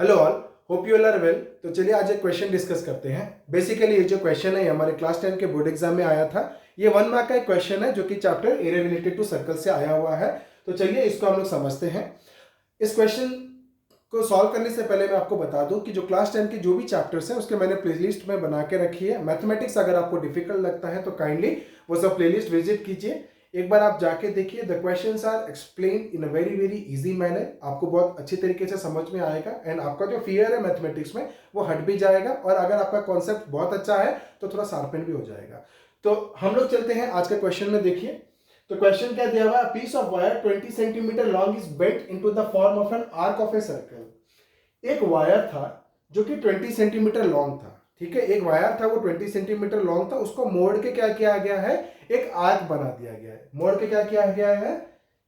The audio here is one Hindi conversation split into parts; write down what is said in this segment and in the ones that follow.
Hello all, hope you all are well. तो चलिए आज एक क्वेश्चन डिस्कस करते हैं। बेसिकली ये जो क्वेश्चन है ये हमारे क्लास 10 के बोर्ड एग्जाम में आया था। ये 1 मार्क का एक क्वेश्चन है जो कि chapter area related to circle से आया हुआ है। तो चलिए इसको हम लोग समझते हैं। इस क्वेश्चन को सॉल्व करने से पहले मैं आपको बता दूं कि जो क्लास 10 के जो भी चैप्टर्स हैं उसके मैंने प्लेलिस्ट में बना के रखी है। मैथमेटिक्स अगर आपको डिफिकल्ट लगता है तो काइंडली वो सब प्लेलिस्ट विजिट कीजिए, एक बार आप जाके देखिए। The questions are explain in a very very easy manner, आपको बहुत अच्छी तरीके से समझ में आएगा एंड आपका जो फियर है मैथमेटिक्स में वो हट भी जाएगा। और अगर आपका कॉन्सेप्ट बहुत अच्छा है तो थोड़ा शार्पन भी हो जाएगा। तो हम लोग चलते हैं आज के क्वेश्चन में। देखिए तो क्वेश्चन क्या दिया हुआ है, piece of wire 20 centimetre long is bent into the form of an arc of a circle. एक वायर था जो कि 20 सेंटीमीटर लॉन्ग था, ठीक है। एक वायर था वो 20 सेंटीमीटर लॉन्ग था, उसको मोड़ के क्या किया गया है, एक आर्क बना दिया गया है। मोड़ के क्या किया गया है,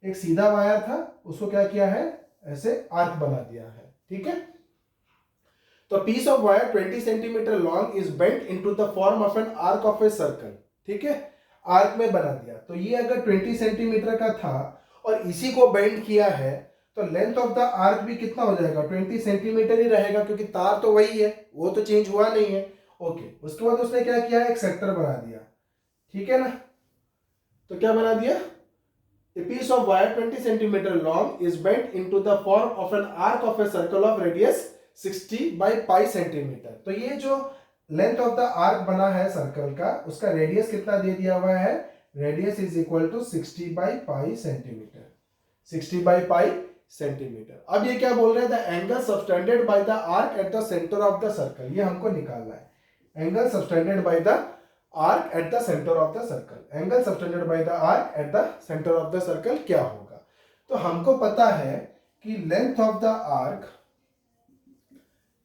एक सीधा वायर था उसको क्या किया है, ऐसे आर्क बना दिया है, ठीक है। तो piece of wire 20 centimetre long is bent into the form of an arc of a circle, ठीक है। आर्क में बना दिया। तो ये अगर 20 सेंटीमीटर का था और इसी को बेंड किया है तो लेंथ ऑफ द आर्क भी कितना हो जाएगा, 20 सेंटीमीटर ही रहेगा, क्योंकि तार तो वही है, वो तो चेंज हुआ नहीं है। ओके, उसके बाद उसने क्या किया, एक सेक्टर बना दिया, ठीक है ना। तो क्या बना दिया, a piece of wire 20 centimeter long is bent into the form of an arc of a circle of radius 60 by pi centimeter। तो ये जो लेंथ ऑफ द आर्क बना है सर्कल का, उसका रेडियस कितना दे दिया हुआ है, radius is equal to 60 by pi centimetre, 60 by pi centimetre. अब ये क्या बोल रहे हैं, the angle subtended by the arc at the centre of the circle, ये हमको निकालना है। Angle subtended by the arc at the centre of the circle, angle subtended by the arc at the centre of the circle क्या होगा। तो हमको पता है कि length of the arc,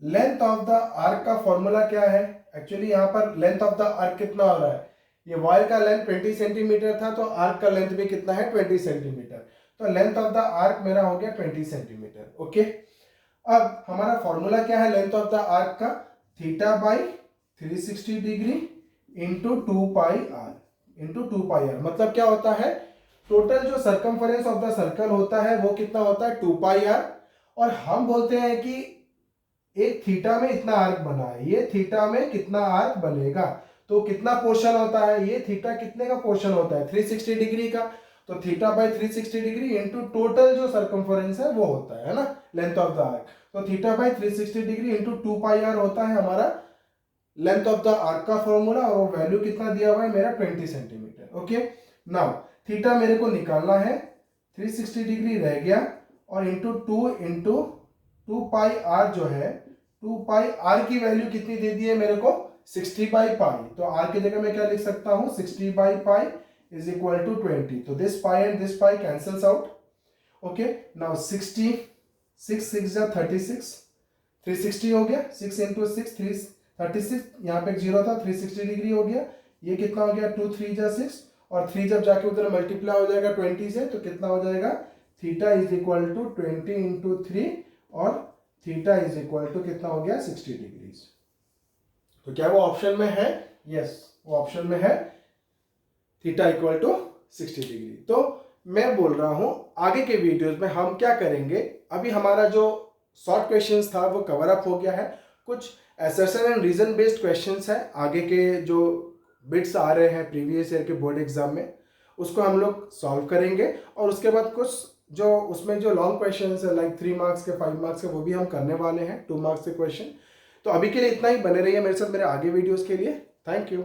length of the arc का फॉर्मूला क्या है। एक्चुअली यहां पर लेंथ ऑफ द आर्क कितना हो रहा है, ये वायर का लेंथ 20 सेंटीमीटर था तो आर्क का लेंथ भी कितना है, 20 सेंटीमीटर। तो लेंथ ऑफ द आर्क मेरा हो गया 20 सेंटीमीटर। ओके, अब हमारा फॉर्मूला क्या है लेंथ ऑफ द आर्क का, theta by 360 degree into 2 pi R, into 2 pi R. मतलब क्या होता है, टोटल जो सर्कमफरेंस ऑफ द सर्कल होता है वो कितना होता है, 2 पाई आर। और हम बोलते हैं कि एक थीटा में इतना आर्क बना है, ये थीटा में कितना आर्क बनेगा, तो कितना पोर्शन होता है, ये थीटा कितने का पोर्शन होता है, 360 डिग्री का। तो theta by 360 degree into total जो सर्कमफरेंस है वो होता है ना, लेंथ ऑफ द आर्क। तो theta by 360 degree into 2 pi R होता है हमारा लेंथ ऑफ द आर्क का फॉर्मूला। और वो वैल्यू कितना दिया हुआ है मेरा, 20 सेंटीमीटर। ओके, नाउ थीटा मेरे को निकालना है, 360 डिग्री रह गया और इंटू 2 पाई आर जो है, 2 पाई आर की वैल्यू कितनी दे दी है मेरे को, 60 बाई पाई। तो आर की जगह मैं क्या लिख सकता हूं, 60 by pi is equal to 20। तो this pi and this pi cancels out. Okay, now 60, 6 6 जा 36, 360 हो गया, 6 इंटू 6 36, यहाँ पे एक जीरो था, 360 डिग्री हो गया। ये कितना हो गया, 2 3 जा 6, और 3 जब जाके उधर मल्टीप्लाई हो जाएगा 20 से तो कितना हो जाएगा, theta is equal to 20 into 3 और थीटा इज इक्वल टू कितना हो गया, 60 डिग्रीज। तो क्या वो ऑप्शन में है, यस वो ऑप्शन में है, थीटा इक्वल टू 60 डिग्री। तो मैं बोल रहा हूं आगे के वीडियोस में हम क्या करेंगे, अभी हमारा जो शॉर्ट क्वेश्चंस था वो कवर अप हो गया है, कुछ assertion and reason based questions है आगे के जो बिट्स आ रहे हैं प्रीवियस ईयर के बोर्ड एग्जाम में, उसको हम लोग सॉल्व करेंगे। और उसके बाद कुछ जो उसमें जो लॉन्ग क्वेश्चंस है लाइक 3 मार्क्स के 5 मार्क्स के वो भी हम करने वाले हैं, 2 मार्क्स के क्वेश्चन। तो अभी के लिए इतना ही, बने रहिए मेरे साथ मेरे आगे वीडियोस के लिए। Thank you.